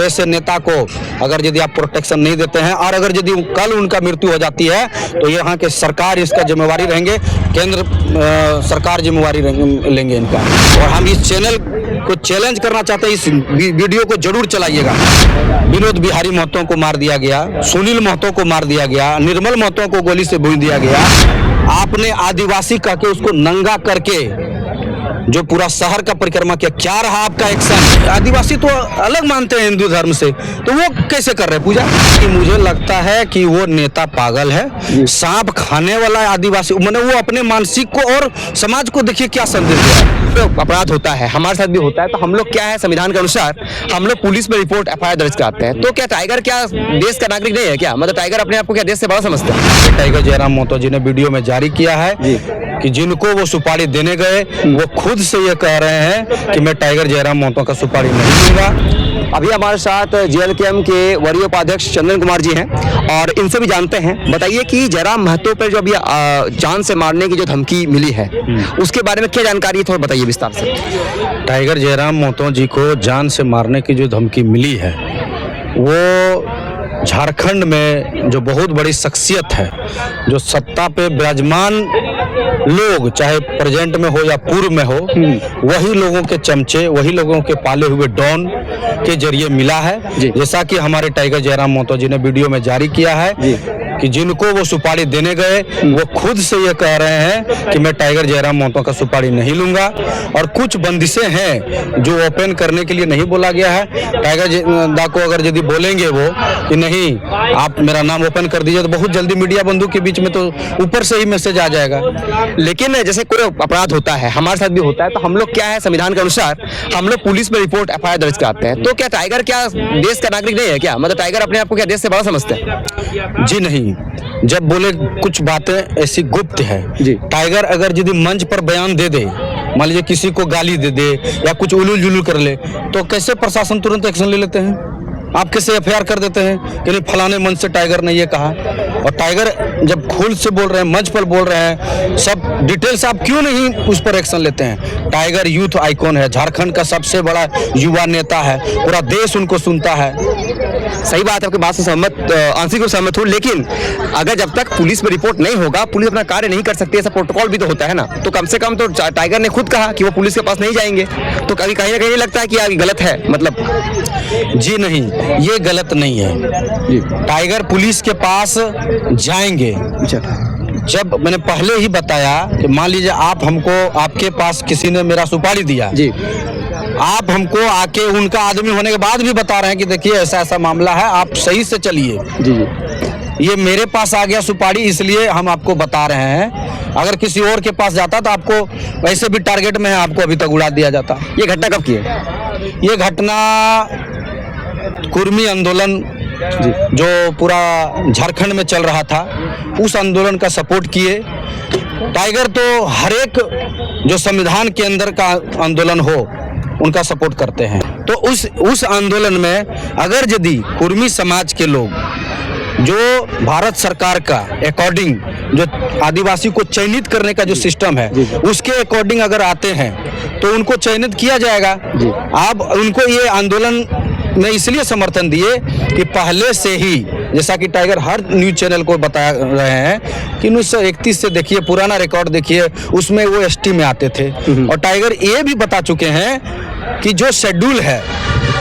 ऐसे नेता को अगर यदि आप प्रोटेक्शन नहीं देते हैं और अगर यदि कल उनका मृत्यु हो जाती है तो यहाँ के सरकार इसका जिम्मेवारी रहेंगे, केंद्र सरकार जिम्मेवारी लेंगे इनका। और हम इस चैनल को चैलेंज करना चाहते हैं, इस वीडियो को जरूर चलाइएगा। विनोद बिहारी महतो को मार दिया गया, सुनील महतो को मार दिया गया, निर्मल महतो को गोली से भून दिया गया। आपने आदिवासी कह के उसको नंगा करके जो पूरा शहर का परिक्रमा किया, क्या रहा आपका एक्शन? आदिवासी तो अलग मानते हैं हिंदू धर्म से, तो वो कैसे कर रहे हैं पूजा? कि मुझे लगता है कि वो नेता पागल है, सांप खाने वाला है आदिवासी। मैंने वो अपने मानसिक को और समाज को देखिए क्या संदेश दिया है। तो अपराध होता है, हमारे साथ भी होता है, तो हम लोग क्या है, संविधान के अनुसार हम लोग पुलिस में रिपोर्ट FIR दर्ज कराते हैं। तो क्या टाइगर क्या देश का नागरिक नहीं है क्या? मतलब टाइगर अपने आप को क्या देश से बड़ा समझते हैं? टाइगर जयराम महतो जी ने वीडियो में जारी किया है कि जिनको वो सुपारी देने गए वो खुद से ये कह रहे हैं कि मैं टाइगर जयराम महतो का सुपारी नहीं दूंगा। अभी हमारे साथ JLKM के वरीय उपाध्यक्ष चंदन कुमार जी हैं और इनसे भी जानते हैं। बताइए कि जयराम महतो पर जो अभी जान से मारने की जो धमकी मिली है उसके बारे में क्या जानकारी है, थोड़ा बताइए विस्तार से। टाइगर जयराम महतो जी को जान से मारने की जो धमकी मिली है वो झारखंड में जो बहुत बड़ी शख्सियत है, जो सत्ता पे विराजमान लोग चाहे प्रेजेंट में हो या पूर्व में हो, वही लोगों के चमचे, वही लोगों के पाले हुए डॉन के जरिए मिला है। जैसा कि हमारे टाइगर जयराम महतो जी ने वीडियो में जारी किया है कि जिनको वो सुपारी देने गए वो खुद से ये कह रहे हैं कि मैं टाइगर जयराम महतो का सुपारी नहीं लूंगा। और कुछ बंदिशें हैं जो ओपन करने के लिए नहीं बोला गया है। टाइगर दा को अगर यदि बोलेंगे वो कि नहीं आप मेरा नाम ओपन कर दीजिए तो बहुत जल्दी मीडिया बंधु के बीच में तो ऊपर से ही मैसेज आ जाएगा। लेकिन जैसे कोई अपराध होता है, हमारे साथ भी होता है, तो हम लोग क्या है, संविधान के अनुसार हम लोग पुलिस में रिपोर्ट FIR दर्ज कराते हैं। तो क्या टाइगर क्या देश का नागरिक नहीं है क्या? मतलब टाइगर अपने आप को क्या देश से बड़ा समझते हैं? जी नहीं, जब बोले कुछ बातें ऐसी गुप्त है। टाइगर अगर यदि मंच पर बयान दे दे, मान लीजिए किसी को गाली दे दे या कुछ उलूल जुलूल कर ले, तो कैसे प्रशासन तुरंत एक्शन ले लेते हैं? आप कैसे FIR कर देते हैं कि नहीं फलाने मंच से टाइगर ने ये कहा? और टाइगर जब खुल से बोल रहे हैं, मंच पर बोल रहे हैं, सब डिटेल्स, आप क्यों नहीं उस पर एक्शन लेते हैं? टाइगर यूथ आइकॉन है, झारखंड का सबसे बड़ा युवा नेता है, पूरा देश उनको सुनता है। सही बात है, आपकी बात से सहमत, आंशिक रूप से सहमत हूँ। लेकिन अगर जब तक पुलिस में रिपोर्ट नहीं होगा, पुलिस अपना कार्य नहीं कर सकती, ऐसा प्रोटोकॉल भी तो होता है ना। तो कम से कम तो टाइगर ने खुद कहा कि वो पुलिस के पास नहीं जाएंगे, तो कभी कहीं ना कहीं लगता है कि ये गलत है मतलब? जी नहीं, ये गलत नहीं है। टाइगर पुलिस के पास जाएंगे। जब मैंने पहले ही बताया कि मान लीजिए आप हमको, आपके पास किसी ने मेरा सुपारी दिया जी, आप हमको आके उनका आदमी होने के बाद भी बता रहे हैं कि देखिए ऐसा ऐसा मामला है, आप सही से चलिए जी, ये मेरे पास आ गया सुपारी इसलिए हम आपको बता रहे हैं। अगर किसी और के पास जाता तो आपको वैसे भी टारगेट में है, आपको अभी तक उड़ा दिया जाता। ये घटना कब की है? ये घटना कुर्मी आंदोलन जो पूरा झारखंड में चल रहा था, उस आंदोलन का सपोर्ट किए। टाइगर तो हर एक जो संविधान के अंदर का आंदोलन हो उनका सपोर्ट करते हैं। तो उस आंदोलन में अगर यदि कुर्मी समाज के लोग जो भारत सरकार का अकॉर्डिंग जो आदिवासी को चयनित करने का जो सिस्टम है उसके अकॉर्डिंग अगर आते हैं तो उनको चयनित किया जाएगा। आप उनको ये आंदोलन में इसलिए समर्थन दिए कि पहले से ही, जैसा कि टाइगर हर न्यूज चैनल को बता रहे हैं कि 1931 से देखिए पुराना रिकॉर्ड देखिए, उसमें वो ST में आते थे। और टाइगर ये भी बता चुके हैं कि जो शेड्यूल है,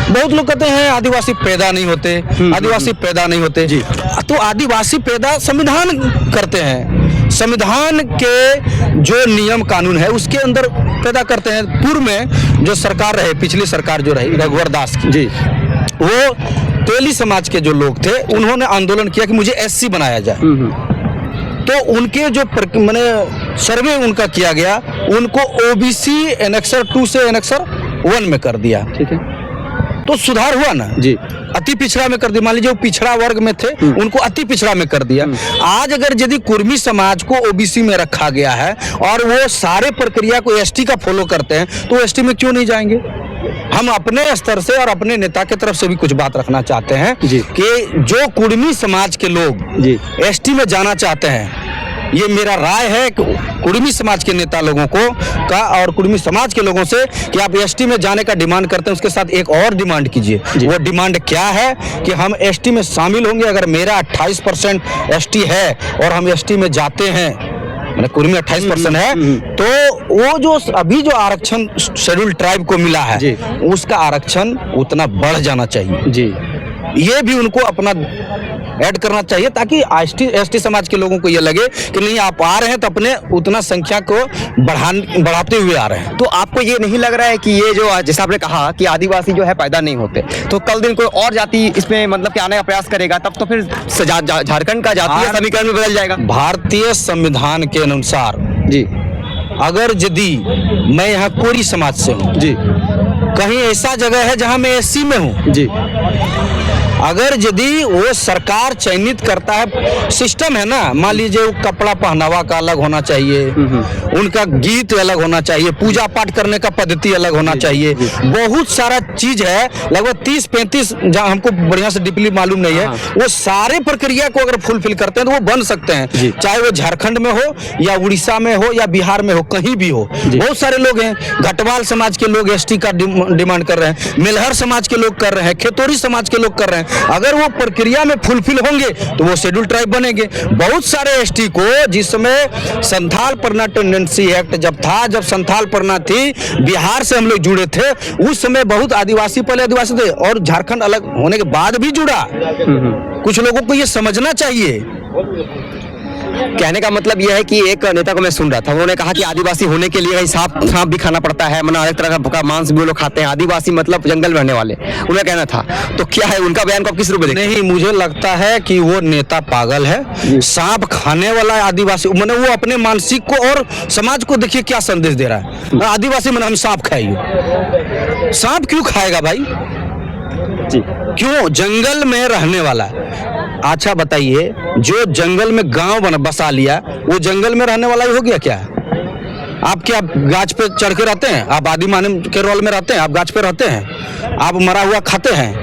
बहुत लोग कहते हैं आदिवासी पैदा नहीं होते, आदिवासी पैदा नहीं होते, तो आदिवासी पैदा संविधान करते हैं। संविधान के जो नियम कानून है उसके अंदर पैदा करते हैं। पूर्व में जो सरकार रहे, पिछली सरकार जो रही रघुवर दास की जी, वो तेली समाज के जो लोग थे उन्होंने आंदोलन किया कि मुझे SC बनाया जाए। तो उनके जो मैंने सर्वे उनका किया गया, उनको OBC एनेक्सर 2 से एनेक्सर 1 में कर दिया। ठीक है, तो सुधार हुआ ना जी। अति पिछड़ा में कर दिया, मान लीजिए वो पिछड़ा वर्ग में थे उनको अति पिछड़ा में कर दिया। आज अगर यदि कुर्मी समाज को OBC में रखा गया है और वो सारे प्रक्रिया को ST का फॉलो करते हैं तो ST में क्यों नहीं जाएंगे? हम अपने स्तर से और अपने नेता की तरफ से भी कुछ बात रखना चाहते हैं कि जो कुर्मी समाज के लोग ST में जाना चाहते हैं ये मेरा राय है कि कुर्मी समाज के नेता लोगों को का और कुर्मी समाज के लोगों से कि आप एसटी में जाने का डिमांड करते हैं, उसके साथ एक और डिमांड कीजिए। वो डिमांड क्या है कि हम एसटी में शामिल होंगे। अगर मेरा 28% एसटी है और हम एसटी में जाते हैं, मैंने कुर्मी 28% है, तो वो जो अभी जो आरक्षण शेड्यूल ट्राइब को मिला है उसका आरक्षण उतना बढ़ जाना चाहिए जी। ये भी उनको अपना ऐड करना चाहिए ताकि एसटी समाज के लोगों को ये लगे कि नहीं आप आ रहे हैं तो अपने उतना संख्या को बढ़ाते हुए आ रहे हैं। तो आपको ये नहीं लग रहा है कि ये जो जैसा आपने कहा कि आदिवासी जो है पैदा नहीं होते, तो कल दिन कोई और जाति इसमें मतलब कि आने का प्रयास करेगा, तब तो फिर झारखंड का जातीय समीकरण में बदल जाएगा। भारतीय संविधान के अनुसार जी, अगर यदि मैं यहाँ कोरी समाज से हूँ जी, कहीं ऐसा जगह है जहाँ मैं एससी में हूँ जी, अगर यदि वो सरकार चयनित करता है, सिस्टम है ना, मान लीजिए वो कपड़ा पहनावा का अलग होना चाहिए, उनका गीत अलग होना चाहिए, पूजा पाठ करने का पद्धति अलग होना चाहिए, बहुत सारा चीज है, लगभग 30-35 जहाँ हमको बढ़िया से डीपली मालूम नहीं है, वो सारे प्रक्रिया को अगर फुलफिल करते हैं तो वो बन सकते हैं, चाहे वो झारखंड में हो या उड़ीसा में हो या बिहार में हो, कहीं भी हो। बहुत सारे लोग हैं, घटवाल समाज के लोग एसटी का डिमांड कर रहे हैं, मेलहर समाज के लोग कर रहे हैं, खेतोरी समाज के लोग कर रहे हैं। अगर वो प्रक्रिया में फुलफिल होंगे तो वो शेड्यूल ट्राइब बनेंगे। बहुत सारे एसटी को जिस समय संथाल परना टेंडेंसी एक्ट जब था, जब संथाल परना थी, बिहार से हम लोग जुड़े थे, उस समय बहुत आदिवासी पहले आदिवासी थे और झारखंड अलग होने के बाद भी जुड़ा। कुछ लोगों को ये समझना चाहिए। कहने का मतलब यह है कि एक नेता को मैं सुन रहा था, उन्होंने कहा कि आदिवासी होने के लिए सांप भी खाना पड़ता है, मतलब अलग तरह का मांस भी वो लोग खाते हैं, आदिवासी मतलब जंगल में रहने वाले, उन्हें कहना था। तो क्या है उनका बयान को आप किस रूप में देखते हैं? नहीं, मुझे लगता है कि वो नेता पागल है। सांप खाने वाला आदिवासी, मैंने वो अपने मानसिक को और समाज को देखिए क्या संदेश दे रहा है। आदिवासी मैंने हम सांप खाइए, सांप क्यों खाएगा भाई जी? क्यों? जंगल में रहने वाला। अच्छा बताइए, जो जंगल में गांव बसा लिया वो जंगल में रहने वाला ही हो गया क्या? आप क्या गाछ पे चढ़ के रहते हैं? आप आदि मानव के रोल में रहते हैं? आप गाछ पे रहते हैं? आप मरा हुआ खाते हैं?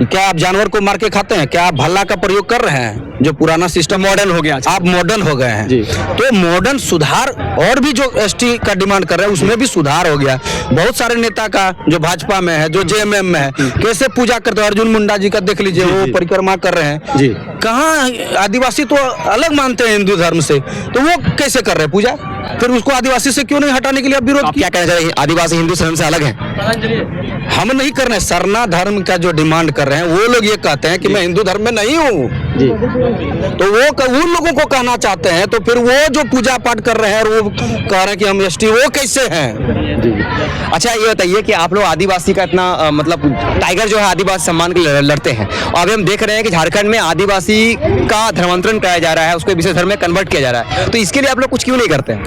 क्या आप जानवर को मार के खाते हैं? क्या आप भल्ला का प्रयोग कर रहे हैं? जो पुराना सिस्टम मॉडर्न हो गया, आप मॉडर्न हो गए हैं। तो मॉडर्न सुधार और भी जो एसटी का डिमांड कर रहे हैं उसमें भी सुधार हो गया। बहुत सारे नेता का जो भाजपा में है, जो जेएमएम में है, कैसे पूजा करते हैं। अर्जुन मुंडा जी का देख लीजिए, वो परिक्रमा कर रहे हैं जी। कहाँ आदिवासी तो अलग मानते हैं हिंदू धर्म से, तो वो कैसे कर रहे हैं पूजा? फिर उसको आदिवासी से क्यों नहीं हटाने के लिए आप विरोध? क्या कहना चाहिए, आदिवासी हिंदू धर्म से अलग है? हम नहीं कर रहे हैं। सरना धर्म का जो डिमांड कर रहे हैं वो लोग ये कहते हैं कि मैं हिंदू धर्म में नहीं हूँ जी। तो वो उन लोगों को कहना चाहते हैं, तो फिर वो जो पूजा पाठ कर रहे हैं और वो कह रहे हैं कि हम एसटी, वो कैसे हैं जी? अच्छा ये बताइए कि आप लोग आदिवासी का इतना मतलब टाइगर जो है आदिवासी सम्मान के लिए लड़ते हैं, और अभी हम देख रहे हैं कि झारखंड में आदिवासी का धर्मांतरण कराया जा रहा है, उसको विशेष धर्म में कन्वर्ट किया जा रहा है, तो इसके लिए आप लोग कुछ क्यों नहीं करते हैं?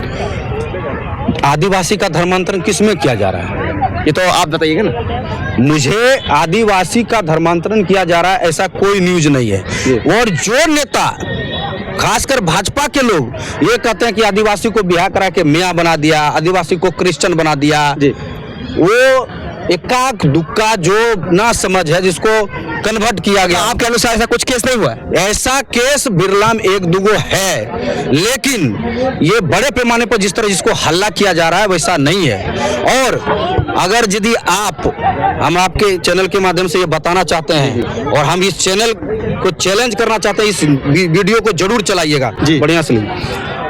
आदिवासी का धर्मांतरण किस में किया जा रहा है ये तो आप बताइएगा ना। मुझे आदिवासी का धर्मांतरण किया जा रहा है ऐसा कोई न्यूज नहीं है। और जो नेता खासकर भाजपा के लोग ये कहते हैं कि आदिवासी को ब्याह करा के मियाँ बना दिया, आदिवासी को क्रिश्चियन बना दिया, वो एकाक दुक्का जो ना समझ है जिसको कन्वर्ट किया गया। आपके अनुसार ऐसा कुछ केस नहीं हुआ है? ऐसा केस बिरला में एक दुगो है, लेकिन ये बड़े पैमाने पर जिस तरह जिसको हल्ला किया जा रहा है वैसा नहीं है। और अगर यदि हम आपके चैनल के माध्यम से ये बताना चाहते हैं और हम इस चैनल को चैलेंज करना चाहते हैं, इस वीडियो को जरूर चलाइएगा बढ़िया से।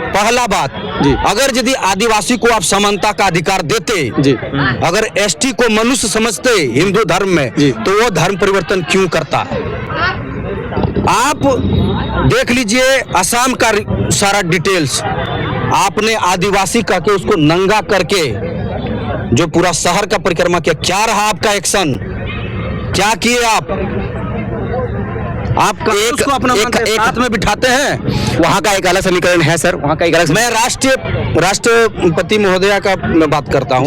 पहला बात जी, अगर यदि आदिवासी को आप समानता का अधिकार देते जी, अगर एसटी को मनुष्य समझते हिंदू धर्म में जी, तो वो धर्म परिवर्तन क्यों करता? आप देख लीजिए असम का सारा डिटेल्स, आपने आदिवासी कह के उसको नंगा करके जो पूरा शहर का परिक्रमा किया, क्या रहा आपका एक्शन? क्या किए आपका एक अपना एक हाथ में बिठाते हैं? वहाँ का एक अलग समीकरण है सर, वहाँ का एक अलग। मैं राष्ट्रपति महोदया का मैं बात करता हूँ।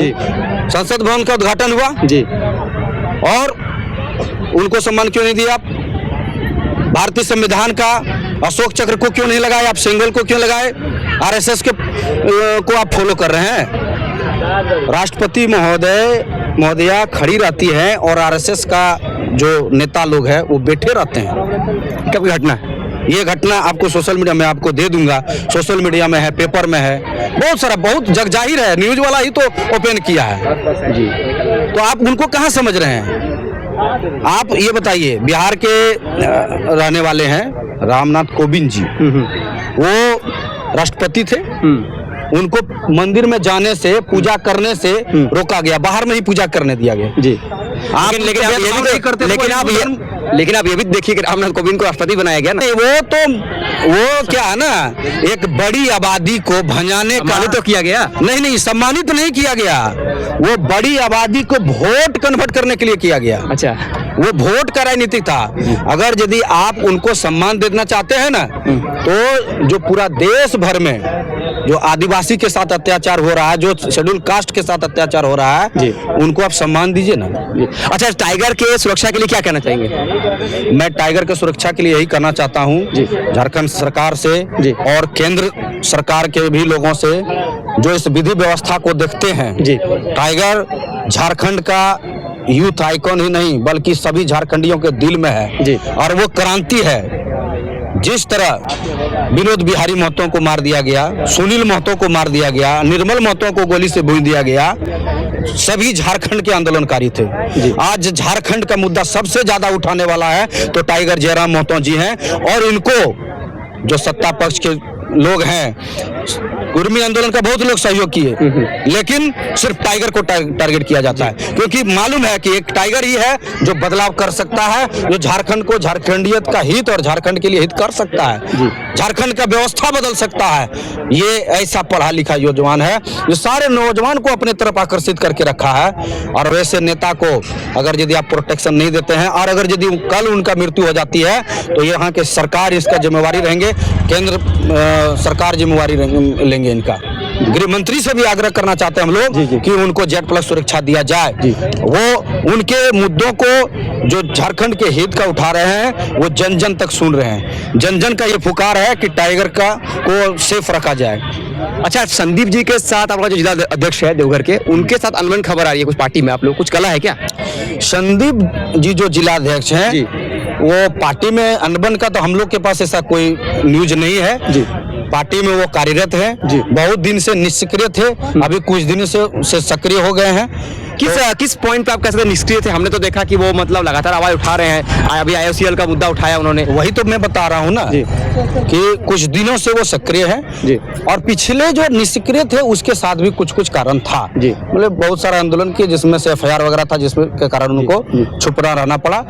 संसद भवन का उद्घाटन हुआ जी, और उनको सम्मान क्यों नहीं दिया आप? भारतीय संविधान का अशोक चक्र को क्यों नहीं लगाए आप? सिंगल को क्यों लगाए? आरएसएस के को आप फॉलो कर रहे हैं। राष्ट्रपति महोदया खड़ी रहती है और आरएसएस का जो नेता लोग हैं वो बैठे रहते हैं। क्या कोई घटना है? ये घटना आपको सोशल मीडिया में आपको दे दूंगा, सोशल मीडिया में है, पेपर में है, बहुत सारा, बहुत जग जाहिर है, न्यूज वाला ही तो ओपन किया है जी। तो आप उनको कहाँ समझ रहे हैं? आप ये बताइए, बिहार के रहने वाले हैं रामनाथ कोविंद जी, वो राष्ट्रपति थे, उनको मंदिर में जाने से, पूजा करने से रोका गया, बाहर में ही पूजा करने दिया गया जी। लेकिन आप ये भी देखिए कि रामनाथ कोविंद को राष्ट्रपति बनाया गया ना, वो क्या है ना, एक बड़ी आबादी को भंजाने का तो किया गया, नहीं, सम्मानित नहीं किया गया, वो बड़ी आबादी को वोट कन्वर्ट करने के लिए किया गया। अच्छा, वो वोट का राजनीतिक था। अगर यदि आप उनको सम्मान देना चाहते हैं ना, तो जो पूरा देश भर में जो आदिवासी के साथ अत्याचार हो रहा है, जो शेड्यूल कास्ट के साथ अत्याचार हो रहा है, उनको आप सम्मान दीजिए ना। अच्छा, टाइगर के सुरक्षा के लिए क्या कहना चाहेंगे? मैं टाइगर के सुरक्षा के लिए यही करना चाहता हूँ झारखंड सरकार से और केंद्र सरकार के भी लोगों से, जो इस विधि व्यवस्था को देखते हैं। टाइगर झारखंड का यूथ आइकॉन ही नहीं, बल्कि सभी झारखंडियों के दिल में है और वो क्रांति है। जिस तरह विनोद बिहारी महतो को मार दिया गया, सुनील महतो को मार दिया गया, निर्मल महतो को गोली से भून दिया गया, सभी झारखंड के आंदोलनकारी थे। आज झारखंड का मुद्दा सबसे ज्यादा उठाने वाला है तो टाइगर जयराम महतो जी हैं, और इनको जो सत्ता पक्ष के लोग हैं, कुर्मी आंदोलन का बहुत लोग सहयोग किए, लेकिन सिर्फ टाइगर को टारगेट किया जाता है, क्योंकि मालूम है कि एक टाइगर ही है जो बदलाव कर सकता है, जो झारखंड को, झारखंडियत का हित और झारखंड के लिए हित कर सकता है, झारखंड का व्यवस्था बदल सकता है। ये ऐसा पढ़ा लिखा नौजवान है जो सारे नौजवान को अपने तरफ आकर्षित करके रखा है। और वैसे नेता को अगर यदि आप प्रोटेक्शन नहीं देते हैं, और अगर यदि कल उनका मृत्यु हो जाती है, तो यहाँ के सरकार इसका जिम्मेवारी रहेंगे, केंद्र सरकार जिम्मेवारी लेंगे इनका। गृह मंत्री से भी आग्रह करना चाहते हैं हम लोग कि उनको Z+ सुरक्षा दिया जाए। वो उनके मुद्दों को जो झारखंड के हित का उठा रहे हैं, वो जन जन तक सुन रहे हैं। जन जन का ये पुकार है कि टाइगर का को सेफ रखा जाए। अच्छा, संदीप जी के साथ आपका जो जिला अध्यक्ष है देवघर के, उनके साथ अनबन खबर आ रही है कुछ पार्टी में, आप लोग कुछ कला है क्या? संदीप जी जो जिला अध्यक्ष हैं, वो पार्टी में अनबन का तो हम लोग के पास ऐसा कोई न्यूज नहीं है। पार्टी में वो कार्यरत हैं, बहुत दिन से निष्क्रिय थे, अभी कुछ दिन से सक्रिय हो गए हैं। किस पॉइंट पे आप कह सकते हैं निष्क्रिय थे? हमने तो देखा कि वो मतलब लगातार आवाज उठा रहे हैं, अभी IOCL का मुद्दा उठाया उन्होंने। वही तो मैं बता रहा हूँ ना कि कुछ दिनों से वो सक्रिय है, और पिछले जो निष्क्रिय थे उसके साथ भी कुछ कारण था, मतलब बहुत सारा आंदोलन किए जिसमें से FIR वगैरह था, जिसमें के कारण उनको छुपना रहना पड़ा।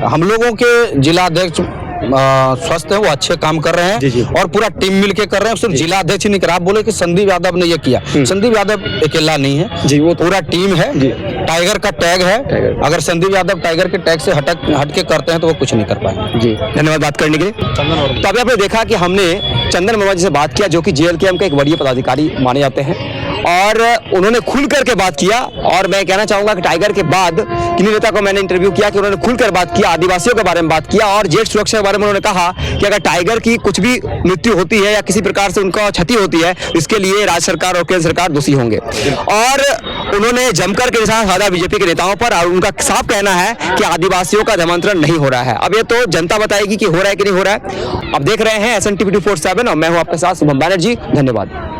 हम लोगों के जिला अध्यक्ष स्वस्थ है, वो अच्छे काम कर रहे हैं और पूरा टीम मिलके कर रहे हैं। सिर्फ जिला अध्यक्ष नहीं कर, आप बोले कि संदीप यादव ने ये किया, संदीप यादव अकेला नहीं है जी, वो पूरा टीम है। टाइगर का टैग है, अगर संदीप यादव टाइगर के टैग से हट के करते हैं तो वो कुछ नहीं कर पाए। जी, धन्यवाद बात करने के लिए। तो अभी आपने देखा कि हमने चंदन वर्मा जी से बात किया, जो कि JLKM के एक वरीय पदाधिकारी माने जाते हैं, और उन्होंने खुल करके बात किया। और मैं कहना चाहूंगा कि टाइगर के बाद किन्हीं नेता को मैंने इंटरव्यू किया कि उन्होंने खुलकर बात किया, आदिवासियों के बारे में बात किया, और जेट सुरक्षा के बारे में उन्होंने कहा कि अगर टाइगर की कुछ भी मृत्यु होती है या किसी प्रकार से उनका क्षति होती है, इसके लिए राज्य सरकार और केंद्र सरकार दोषी होंगे। और उन्होंने जमकर के निशाना साधा बीजेपी के नेताओं पर, और उनका साफ कहना है कि आदिवासियों का धर्मांतरण नहीं हो रहा है। अब ये तो जनता बताएगी कि हो रहा है कि नहीं हो रहा है। अब देख रहे हैं SN TV 24/7 और मैं हूं आपके साथ शुभम बैनर्जी। धन्यवाद।